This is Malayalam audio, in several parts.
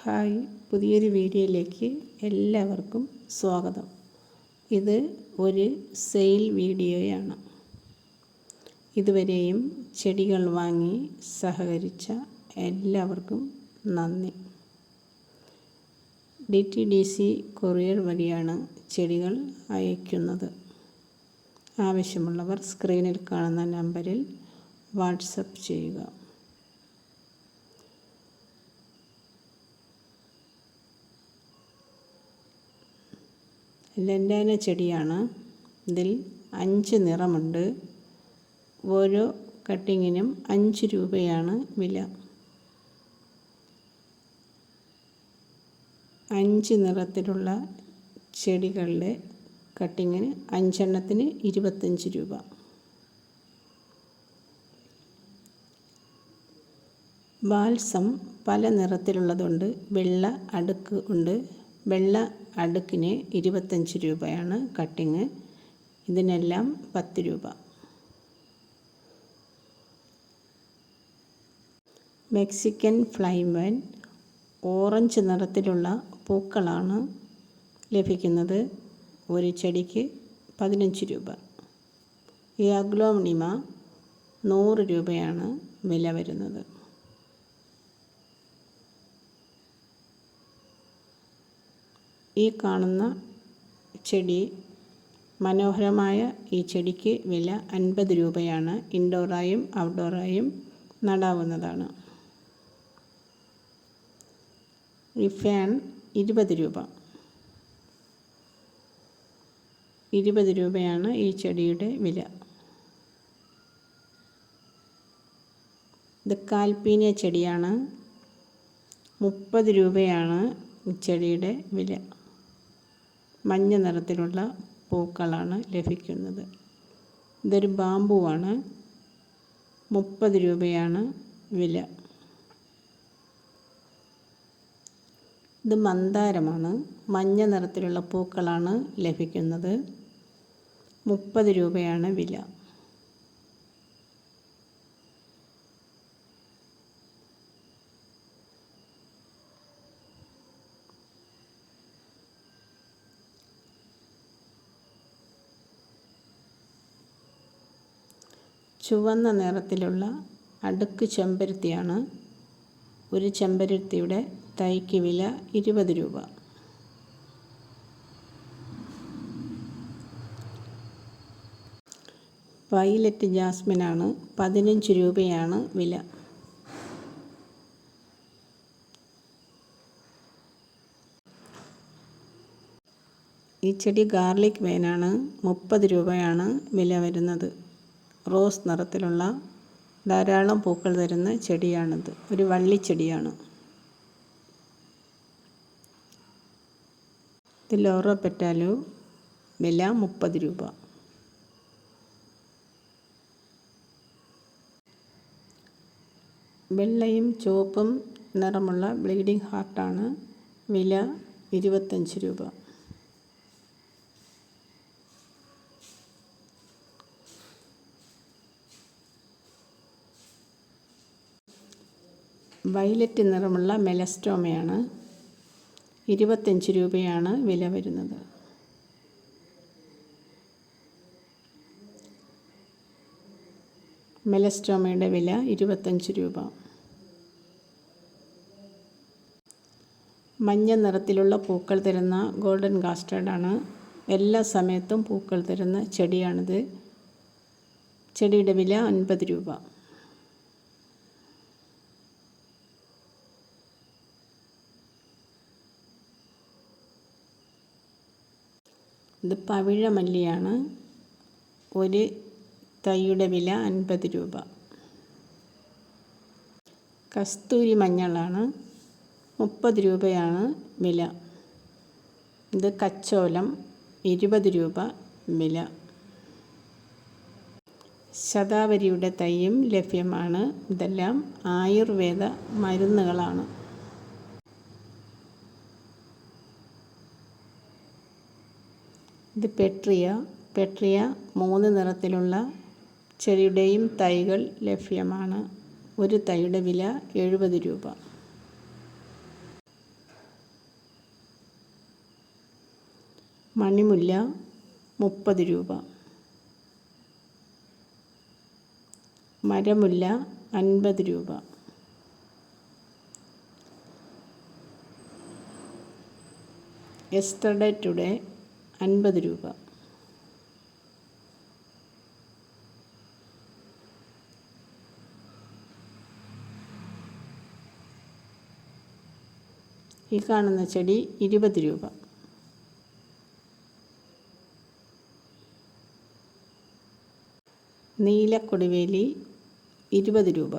ഹായ്, പുതിയൊരു വീഡിയോയിലേക്ക് എല്ലാവർക്കും സ്വാഗതം. ഇത് ഒരു സെയിൽ വീഡിയോയാണ്. ഇതുവരെയും ചെടികൾ വാങ്ങി സഹകരിച്ച എല്ലാവർക്കും നന്ദി. DTDC കൊറിയർ വഴിയാണ് ചെടികൾ അയക്കുന്നത്. ആവശ്യമുള്ളവർ സ്ക്രീനിൽ കാണുന്ന നമ്പറിൽ വാട്സപ്പ് ചെയ്യുക. ലൻഡാന ചെടിയാണ്. ഇതിൽ 5 നിറമുണ്ട്. ഓരോ കട്ടിങ്ങിനും 5 രൂപയാണ് വില. 5 നിറത്തിലുള്ള ചെടികളുടെ കട്ടിങ്ങിന് 5 എണ്ണത്തിന് 25 രൂപ. ബാൽസം പല നിറത്തിലുള്ളതുണ്ട്. വെള്ള അടുക്ക് ഉണ്ട്. വെള്ള അടുക്കിന് 25 രൂപയാണ് കട്ടിങ്. ഇതിനെല്ലാം 10 രൂപ. മെക്സിക്കൻ ഫ്ലൈവൻ ഓറഞ്ച് നിറത്തിലുള്ള പൂക്കളാണ് ലഭിക്കുന്നത്. ഒരു ചെടിക്ക് 15 രൂപ. ഈ അഗ്ലോണിമ 100 രൂപയാണ് വില വരുന്നത്. ഈ കാണുന്ന ചെടി മനോഹരമായ ഈ ചെടിക്ക് വില 50 രൂപയാണ്. ഇൻഡോറായും ഔട്ട്ഡോറായും നടാവുന്നതാണ്. ഈ ഫാൻ 20 രൂപ. 20 രൂപയാണ് ഈ ചെടിയുടെ വില. ഇത് കാൽപ്പീനിയ ചെടിയാണ്. 30 രൂപയാണ് ഈ ചെടിയുടെ വില. മഞ്ഞ നിറത്തിലുള്ള പൂക്കളാണ് ലഭിക്കുന്നത്. ഇതൊരു ബാമ്പുവാണ്. 30 രൂപയാണ് വില. ഇത് മന്ദാരമാണ്. മഞ്ഞ നിറത്തിലുള്ള പൂക്കളാണ് ലഭിക്കുന്നത്. 30 രൂപയാണ് വില. ചുവന്ന നിറത്തിലുള്ള അടുക്ക് ചെമ്പരത്തിയാണ്. ഒരു ചെമ്പരത്തിയുടെ തൈക്ക് വില 20 രൂപ. വയലറ്റ് ജാസ്മിനാണ്. 15 രൂപയാണ് വില. ഈ ചെടി ഗാർലിക് വേനാണ്. 30 രൂപയാണ് വില വരുന്നത്. റോസ് നിറത്തിലുള്ള ധാരാളം പൂക്കൾ തരുന്ന ചെടിയാണിത്. ഒരു വള്ളിച്ചെടിയാണ്. ഇത് ലോറോ പെറ്റാലോ. വില 30 രൂപ. വെള്ളയും ചുവപ്പും നിറമുള്ള ബ്ലീഡിംഗ് ഹാർട്ടാണ്. വില 25 രൂപ. വയലറ്റ് നിറമുള്ള മെലസ്റ്റോമയാണ്. 25 രൂപയാണ് വില വരുന്നത്. മെലസ്റ്റോമയുടെ വില 25 രൂപ. മഞ്ഞ നിറത്തിലുള്ള പൂക്കൾ തരുന്ന ഗോൾഡൻ കാസ്റ്റർഡാണ്. എല്ലാ സമയത്തും പൂക്കൾ തരുന്ന ചെടിയാണിത്. ചെടിയുടെ വില 50 രൂപ. ഇത് പവിഴമല്ലിയാണ്. ഒരു തൈയുടെ വില 50 രൂപ. കസ്തൂരി മഞ്ഞളാണ്. 30 രൂപയാണ് വില. ഇത് കച്ചോലം 20 രൂപ വില. ശതാവരിയുടെ തൈയും ലഭ്യമാണ്. ഇതെല്ലാം ആയുർവേദ മരുന്നുകളാണ്. ഇത് പെട്രിയ 3 നിറത്തിലുള്ള ചെടിയുടെയും തൈകൾ ലഭ്യമാണ്. ഒരു തൈയുടെ വില 70 രൂപ. മണിമുല്ല 30 രൂപ. മരമുല്ല 50 രൂപ. യെസ്റ്റർഡേ ടുഡേ 50 രൂപ. ഈ കാണുന്ന ചെടി 20 രൂപ. നീലക്കൊടിവേലി 20 രൂപ.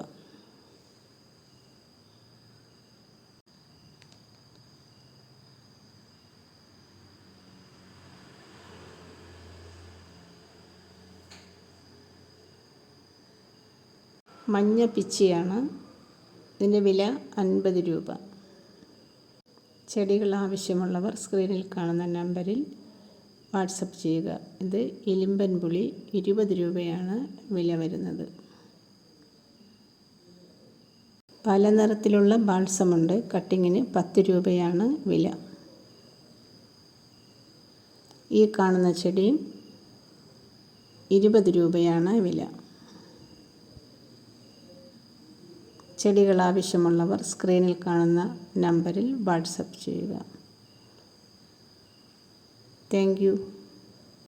മഞ്ഞ പിച്ചിയാണ്, ഇതിൻ്റെ വില 50 രൂപ. ചെടികൾ ആവശ്യമുള്ളവർ സ്ക്രീനിൽ കാണുന്ന നമ്പറിൽ വാട്സപ്പ് ചെയ്യുക. ഇത് ഇലിമ്പൻ പുളി 20 രൂപയാണ് വില വരുന്നത്. പല നിറത്തിലുള്ള ബാൾസമുണ്ട്, കട്ടിങ്ങിന് 10 രൂപയാണ് വില. ഈ കാണുന്ന ചെടിയും 20 രൂപയാണ് വില. ചെടികൾ ആവശ്യമുള്ളവർ സ്ക്രീനിൽ കാണുന്ന നമ്പറിൽ വാട്സപ്പ് ചെയ്യുക. Thank you.